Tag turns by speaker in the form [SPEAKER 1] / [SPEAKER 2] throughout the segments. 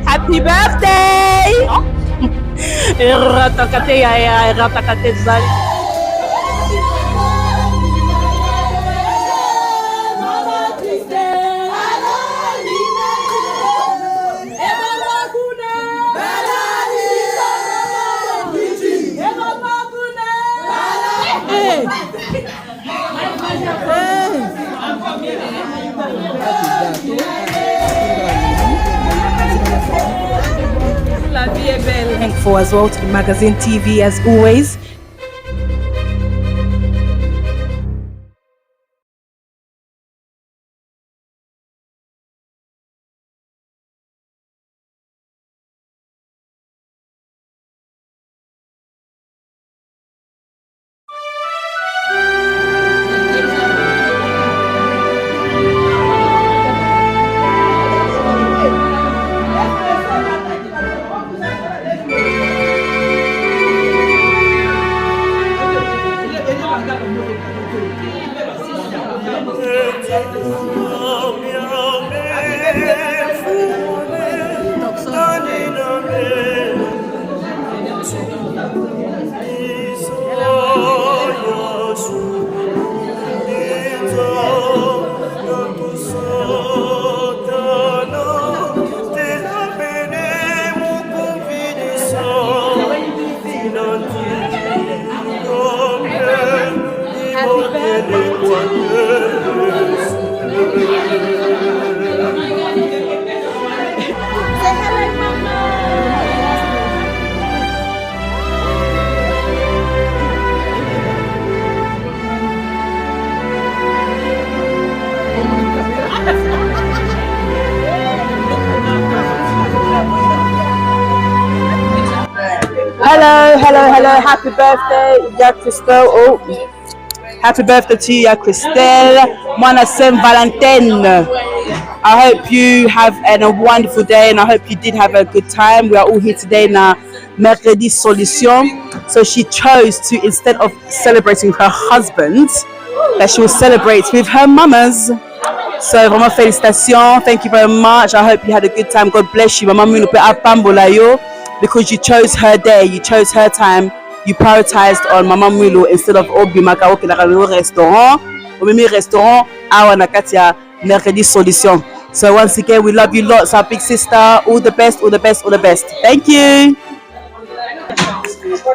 [SPEAKER 1] Happy birthday! Ratakate ya ratakate zali. Thankful as well to the magazine TV as always. Hello, happy birthday, ya Christelle. Oh, happy birthday to you, ya Christelle. Mwana Saint Valentin. I hope you have a wonderful day, and I hope you did have a good time. We are all here today na Mercredi Solution. So she chose to, instead of celebrating her husband, that she will celebrate with her mamas. So vraiment félicitations, thank you very much. I hope you had a good time. God bless you. Mama Minu pe apambola yo. Because you chose her day, you chose her time, you prioritized on Mama Mulu instead of Obi Makaoke la restaurant, or maybe restaurant, our Nakatia Mercredi Solution. So once again, we love you lots, our big sister. All the best, all the best, all the best. Thank you.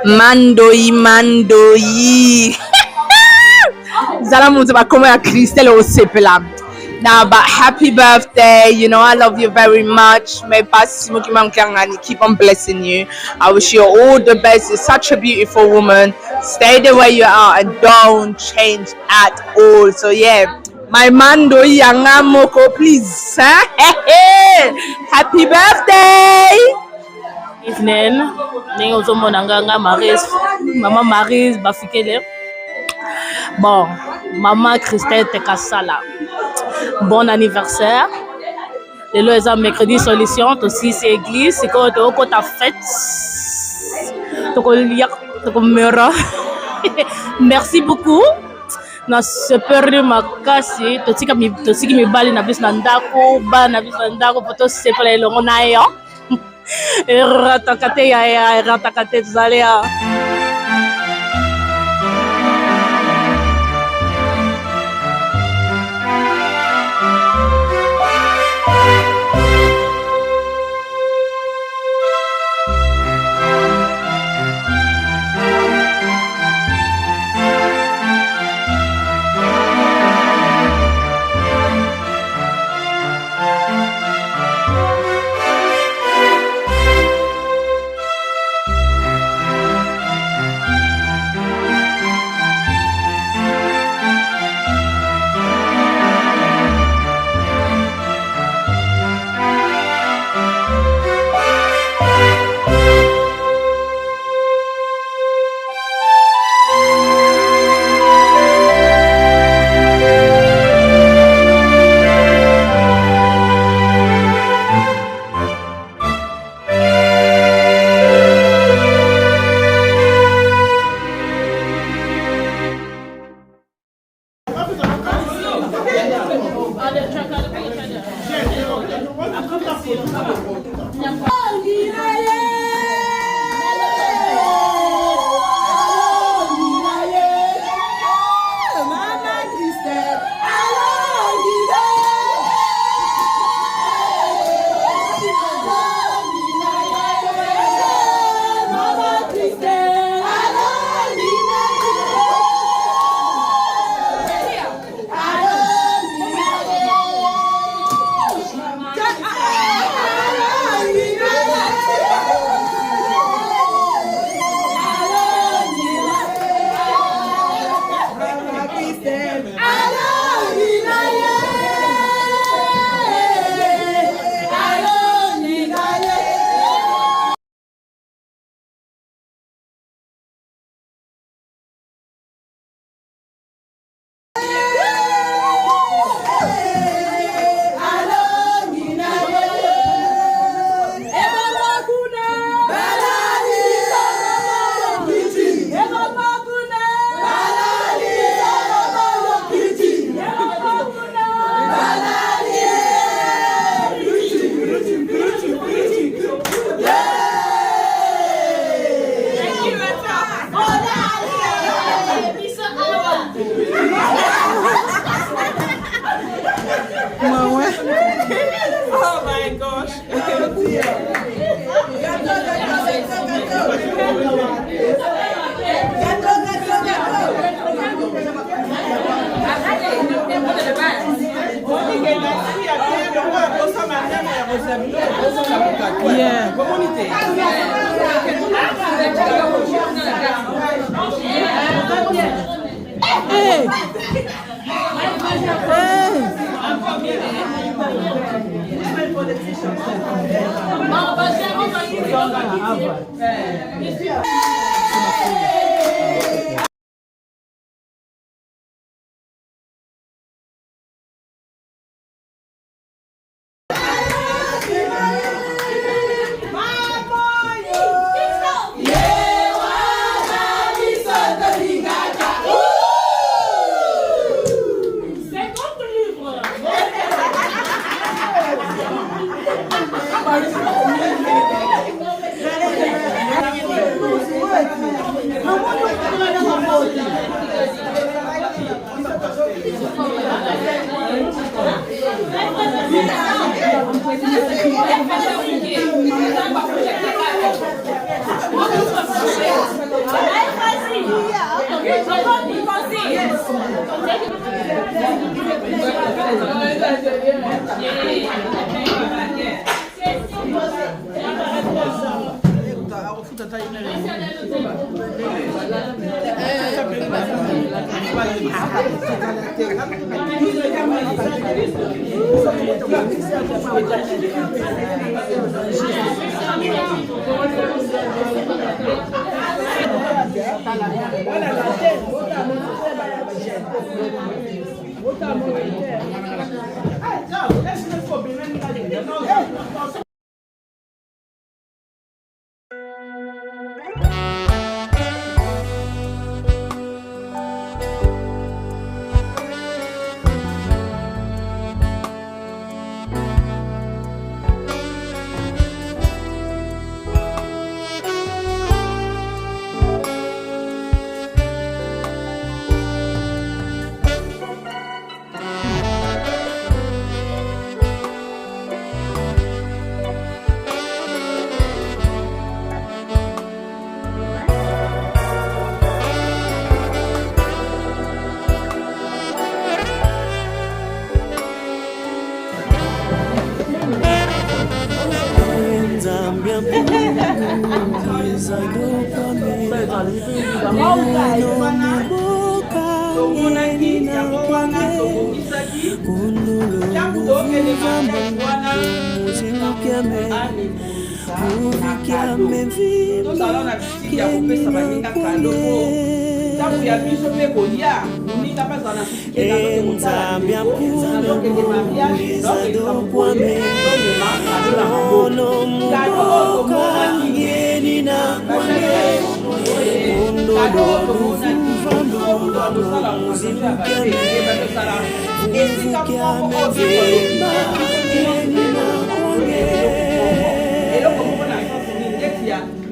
[SPEAKER 1] Mandoi. Zala mutu bakoma ya Christelle o sepela. Now, but happy birthday. You know, I love you very much. May keep on blessing you. I wish you all the best. You're such a beautiful woman. Stay the way you are and don't change at all. So, yeah, my man, do yanga moko, please. Happy birthday. Evening. Maman Maryse, Bafikele. Bon, Maman Christelle Tekasala. Bon anniversaire. Le loisir Mercredi Solution, aussi c'est église, c'est quand ta fête. Merci beaucoup. Na super makasi, totika mi bali na bis nandako, ba na bis nandako poto sepele longo na yo. Ratakate ya ratakate zalia.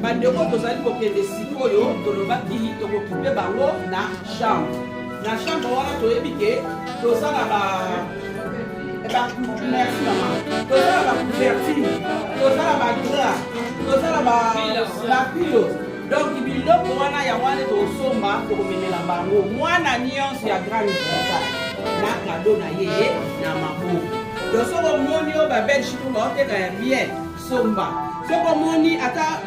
[SPEAKER 2] bandeko tozali kokende sikoyo tolobaki tokokipe bango na chambre. Na chambre wana toyebi ke tozala merci maman, tozala ba couverture, tozala ba drap, tozala ba pilo. Donc biloko wana ya wana tosomba tokomemela bango mwana nyonso ya grande frère na cadeau na ye na maboko. Donc soko moni o ba belgique ba oteka ya bien somba. Soko moni ata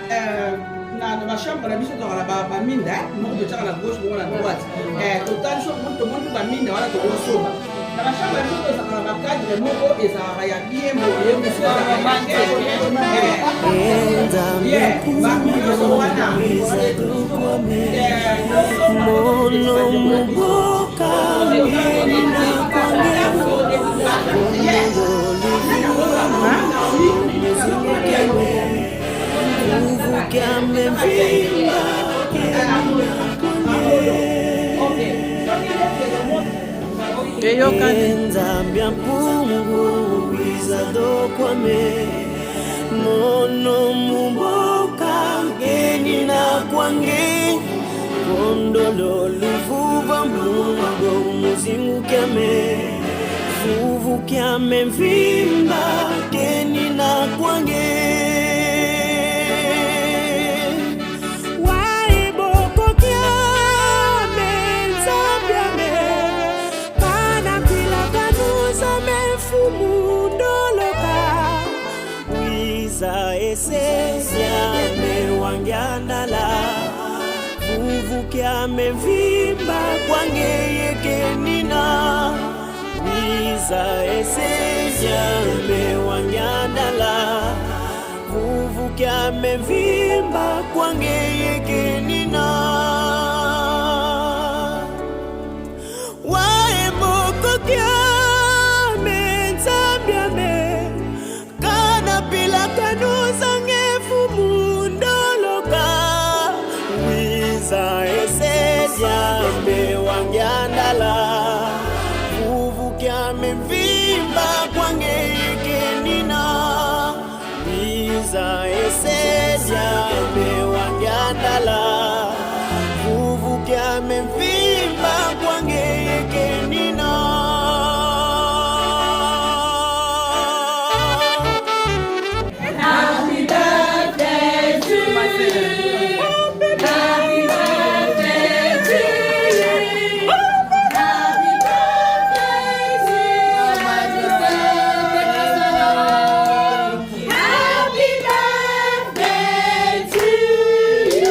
[SPEAKER 2] na ma chambre la biso to la ba minda mo de tala la gauche mo la droite total so mo to mo ba minda wala to soba na ma chambre biso to sa ba cadre mo ko eza ya bien mo ye mo so la ba ba mo so wana
[SPEAKER 3] Nzambia pungu izado kwame mono muboka ngeni na kwange kondolo luvuva mungo muzimu kyame vuvu kyame vimba ngeni na kwange vuvukia mevimba kwange yekenina wiza eseja mewanyandala vuvukia mevimba kwange yekenina waebokokia menzambia me kana pila kanuzange fumundoloka wiza eseja mewanyandala vuvukia mevimba kwange yekenina wiza eseja mewanyandala vuvukia mevimba kwange yekenina
[SPEAKER 4] Happy birthday to you. Happy birthday to you. Happy birthday to you. Happy birthday to you.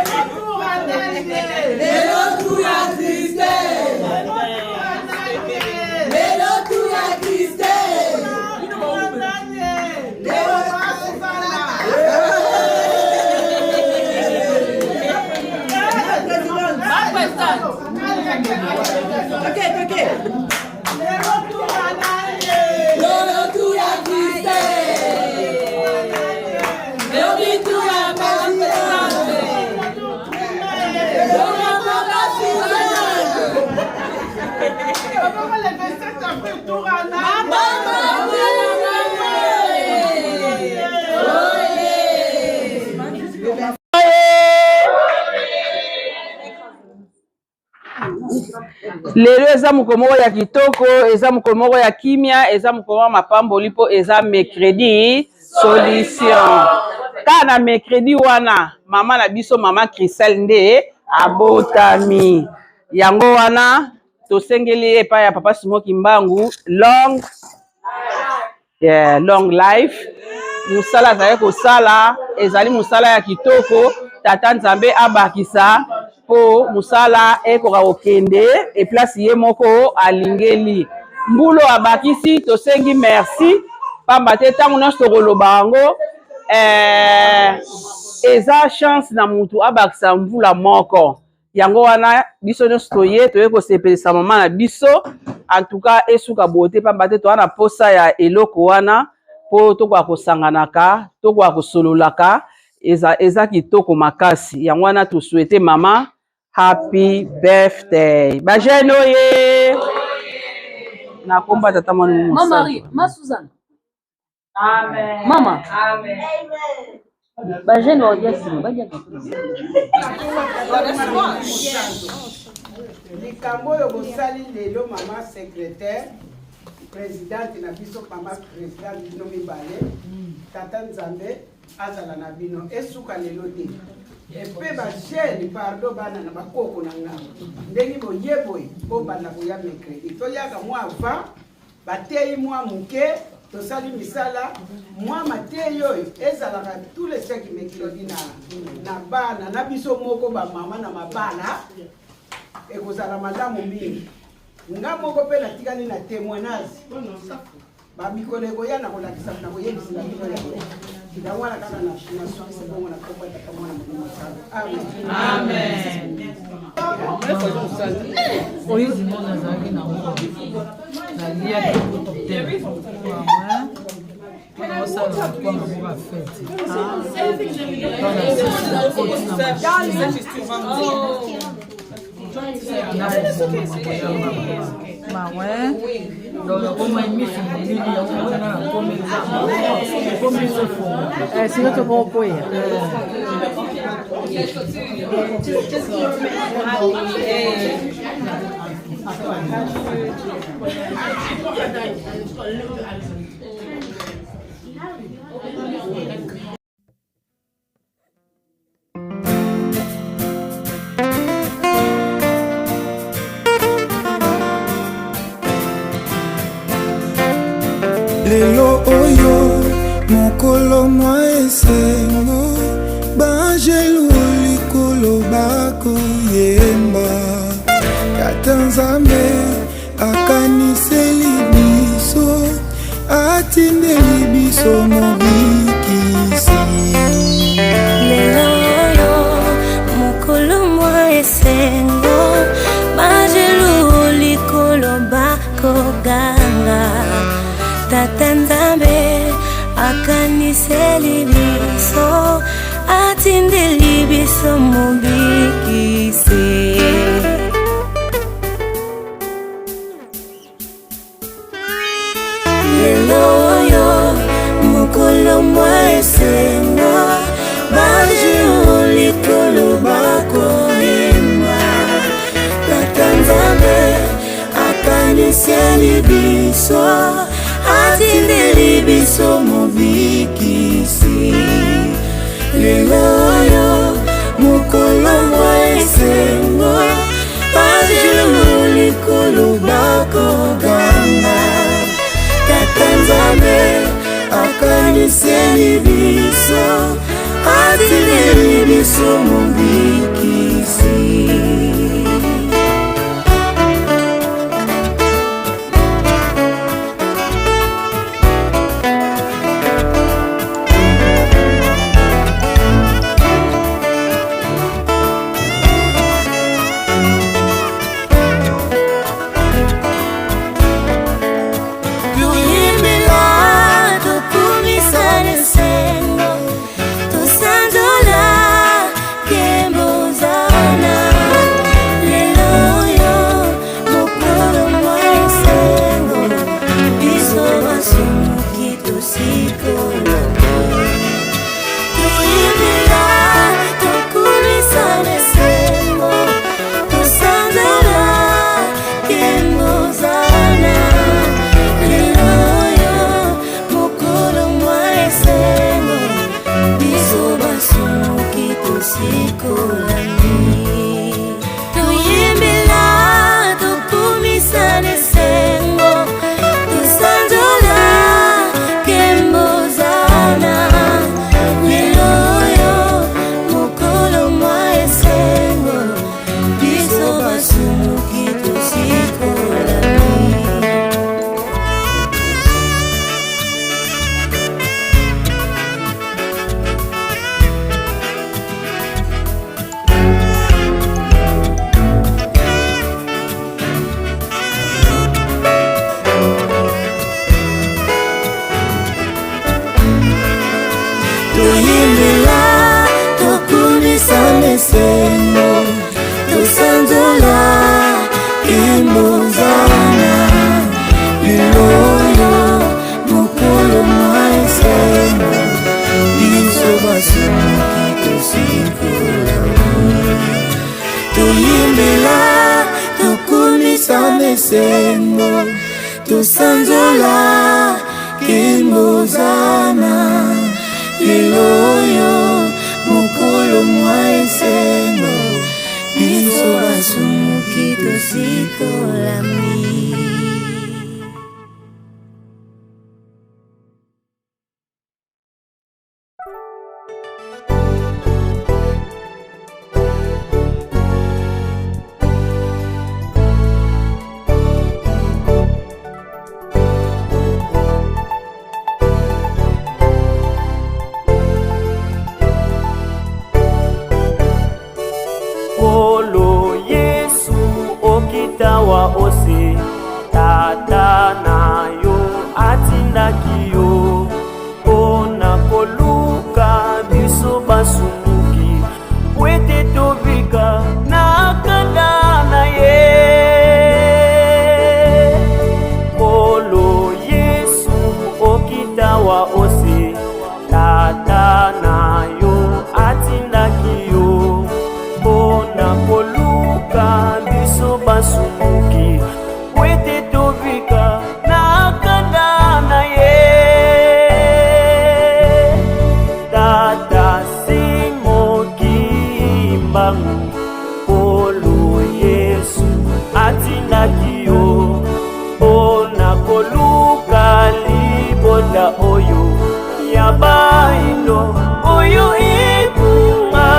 [SPEAKER 4] Everyone, thank
[SPEAKER 1] Lelo eza mokolo ya kitoko, eza mokolo ya kimia, eza mokolo mapambo lipo, eza mercredi solution. Kana mercredi wana mama na biso mama christelle nde abotami. Yango wana tosengeli epa ya papa Simoki Mbangu long life. Musala zaye kosala ezali musala ya kitoko, tata Nzambe abakisa po musala ekoka okende e place ye moko alingeli mbulo abakisi tosengi merci pamba te tangu nyonso tokoloba yango eza chance na mutu abakisa mvula moko yango wana biso nyonso toye kosepelisa mama na biso en tout cas esuka bote pamba te towana posa ya eloko wana po tokoka kosanganaka tokoka kosololaka eza kitoko makasi yango wana tosouhaite mama happy birthday. Bajeno ye. Na komba tata mwana
[SPEAKER 5] Mama Marie, ma Suzanne. Amen. Mama. Amen. Bajeno yesi, badia kakuna.
[SPEAKER 2] Likambo yo bosali lelo mama secrétaire présidente na biso mama présidente bino mibale tata Nzambe azala na bino esuka lelo te. Epe ba gel pardon bana na bakoko na nga ndenge boyeboy bo bana koya mercredi to yaka mwa va batei mwa muke to sali misala mwa mateyo ezalaka tous les 5 mercredi na bana na biso moko ba mama na mabala ekozala malamu mingi nga moko pe natikani na témoignage ba mikolo koya na kolakisa na koyebisa na bino ya Amen.
[SPEAKER 6] Maman,
[SPEAKER 2] Sinon tu comprends.
[SPEAKER 3] Lelo oyo mokolo mwa esengo banjelu likolo bakoyemba Tata Nzambe akaniseli biso atindeli biso mobikisi
[SPEAKER 6] Lelo oyo mokolo mwa esengo banjelu likolo bakoganga Tata Nzambe akaniseli biso atindeli biso mobikisi Lelo oyo mokolo mwa esengo banjelu likolo bakoyemba Tata Nzambe akaniseli biso atindeli biso mobikisi Lelo oyo mokolo mwa esengo banjelu likolo bakoganga Tata Nzambe akaniseli biso atindeli biso mobikisi tusanzola kimbozana liloyo mukolo mwa esengo biso basumuki tosikolami.
[SPEAKER 7] Wa ose tata na yo atindaki yo pona koluka biso basumuki wete tobika na kanda na ye. Olo Yesu okita wa ose tata na yo atindaki yo mpona koluka biso basumuki wete tobika na kanda na ye. Tata simoki mbangu polo Yesu atindaki yo mpona koluka libota oyo ya baino oyo ikunga.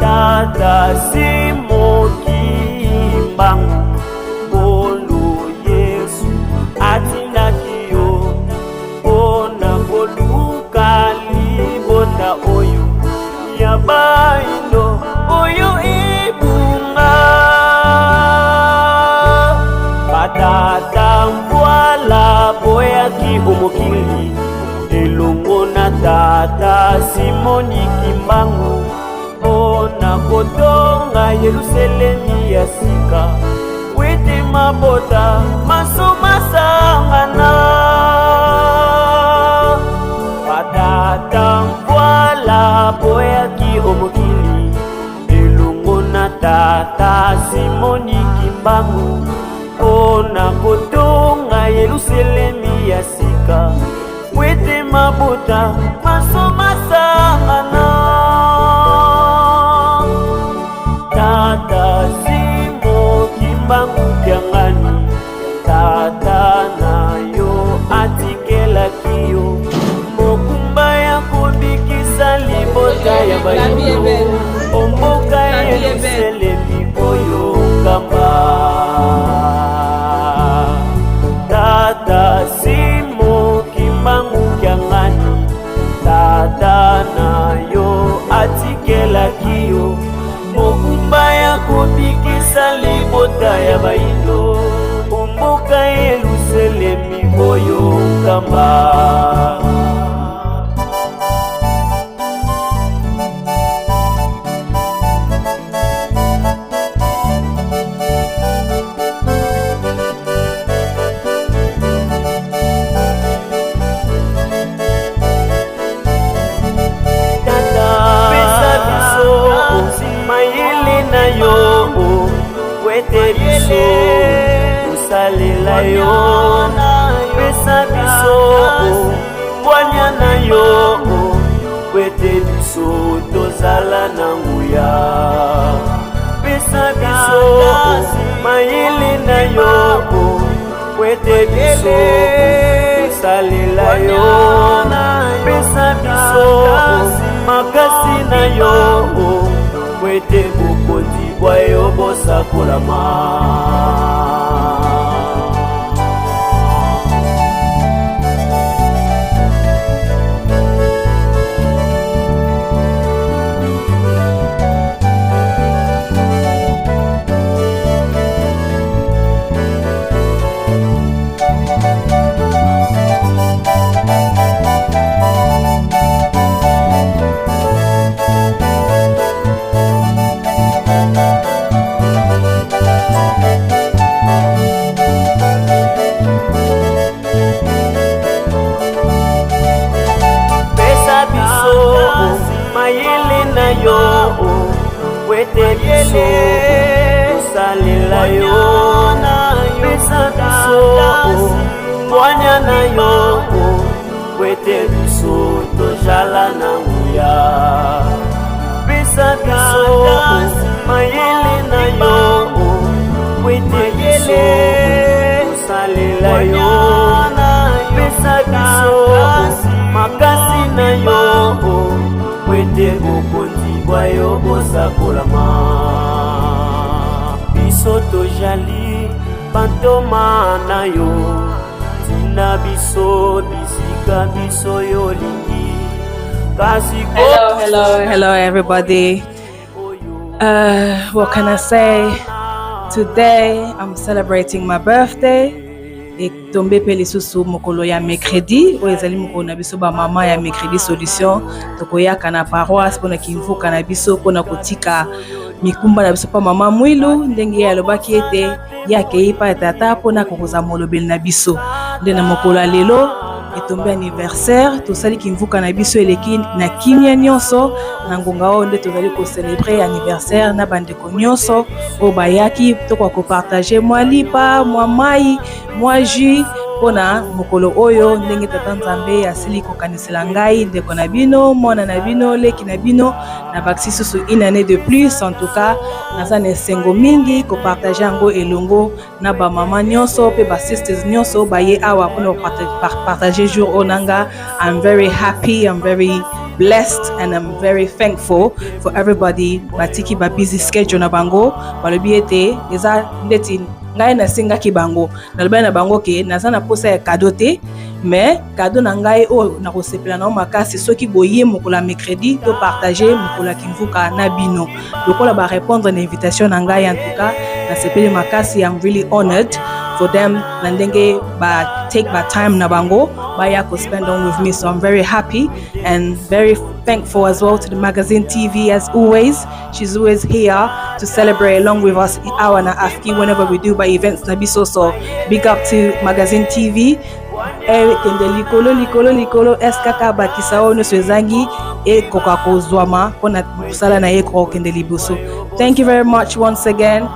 [SPEAKER 7] Tata simoki mbangu polo Yesu atindaki yo mpona koluka libota oyo ya baino oyo ibunga. Batata mvwala boyaki omokili elongo na tata simoni kimbangu mpona kotonga Yerusalemi ya sika wete mabota maso masangana. Batata mvwala boyaki omokili elongo na tata simoni kimbangu mpona kotonga Yerusalemi ya sika wete mabota maso masangana. Tata simo kimbangu kyangani tata na yo atikelaki yo mokumba ya kobikisa libota ya bayo omboka Yerusalemi oyo ngamba. Tata simo kimbangu kyangani tata na yo atikelaki yo mokumba ya kobikisa libota ya baino omboka Yerusalemi oyo ngamba. Wete biso usalela yo pesa biso mbwanya na yo wete biso tozala na nguya pesa biso mayele na yo wete biso usalela yo pesa biso makasi na yo wete bokondi bwa yo bosakolama. Wete biso usalela yo pesa biso mbwanya na yo wete biso tojala na nguya pesa biso mayele na yo wete biso usalela yo pesa biso makasi na yo wete bokondi bwa yo bosakolama. Biso tojali pantoma na yo tina biso bisika biso yo lingi kasi.
[SPEAKER 1] Hello everybody. What can I say? Today I'm celebrating my birthday. Tombe pe lisusu mokolo ya Mercredi oyo ezali mokolo na biso ba mama ya Mercredi solution tokoyaka na paroisse pona kimvuka na biso pona kotika mikumba na biso pa mama mwilu ndenge ya lobaki ete yake ipa tata pona kokoza molobeli na biso nde na mokolo lelo etombe anniversaire tosali kimvuka na biso eleki na kimia nyonso na ngonga oyo nde tozali kocelebre anniversaire na bandeko nyonso oyo bayaki tokoka kopartage mwa lipa mwa mai mwa jus mpona mokolo oyo ndenge tata nzambe asili kokanisela ngai ndeko na bino mwana na bino leki na bino na bakisi susu une année de plus. En tout cas naza na esengo mingi kopartage yango elongo na bamama nyonso mpe basisters nyonso baye awa mpona partage jour oyo nanga. I'm very happy, I'm very blessed, and I'm very thankful for everybody batiki ba busy schedule na bango balobi ete eza ndeti ngai nasengaki bango nalobi na bango ke naza na posa ya cadeau te mais cadeau na ngai oyo nakosepela na makasi soki boye mokolo ya mercredi to partager mokolo ya kimvuka na bino lokola ba répondre na invitation na ngai. En tout cas nasepeli makasi. I'm really honored for them na ndenge ba take ba time na bango baya ko spend on with me, so I'm very happy and very thankful as well to the Magazine TV. As always, she's always here to celebrate along with us hour na afki whenever we do by events na biso. So big up to Magazine TV. Kende likolo eskaka bakisa ono swezangi e koka kozwama pona kusala na eko kende libuso. Thank you very much once again.